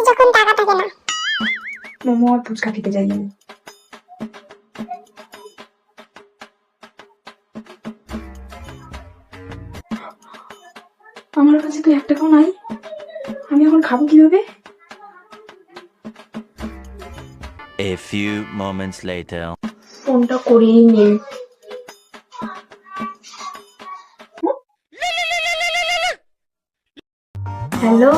যখন টাকা থাকে না। মোমো আর ফুচকা খেতে যাই আমি। আমার কাছে তো 1 টাকাও নাই, আমি এখন খাবো কিভাবে? A few moments later. ফোনটা করেই নেই। Hello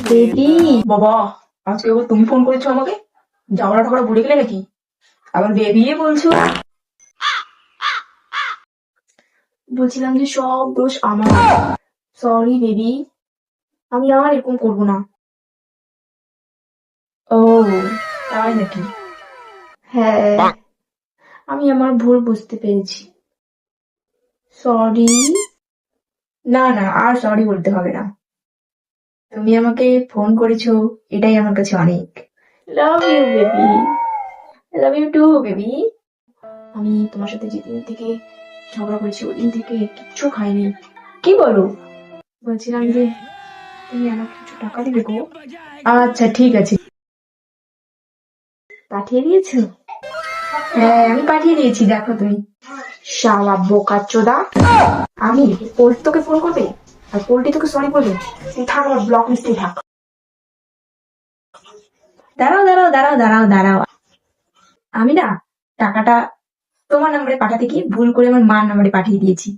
baby. বাবা, আজকে আবার তুমি ফোন করেছো আমাকে? যাওয়ার ঠাকুরা ভুলে গেলে নাকি? আবার বেবি বলছো? বলছিলাম যে সব দোষ আমার। সরি বেবি, আমি আর এরকম করবো না। ও তাই নাকি? হ্যাঁ, আমি আমার ভুল বুঝতে পেরেছি। সরি। না না, আর সরি বলতে হবে না। তুমি আমাকে ফোন করেছো, এটাই আমার কাছে অনেক। Love you baby, love you too baby. আমি তোমার সাথে যেদিন থেকে ঝগড়া করেছি ওদিন থেকে কিচ্ছু খাইনি। কি বলো? বলছিলাম যে তুমি আমাকে কিছু টাকা দিবে গো। আচ্ছা ঠিক আছে। পাঠিয়ে দিয়েছো? হ্যাঁ আমি পাঠিয়ে দিয়েছি, দেখো তুমি। শালা বোকাচোদা, আমি পোল্ট তোকে ফোন করবে আর পোল্টি তোকে সরি বলবে? তুই থাক, আমার ব্লক লিস্টেই থাক। দাঁড়াও দাঁড়াও দাঁড়াও দাঁড়াও দাঁড়াও, আমি না টাকাটা তোমার নাম্বারে পাঠাতে গিয়ে ভুল করে আমার মার নাম্বারে পাঠিয়ে দিয়েছি।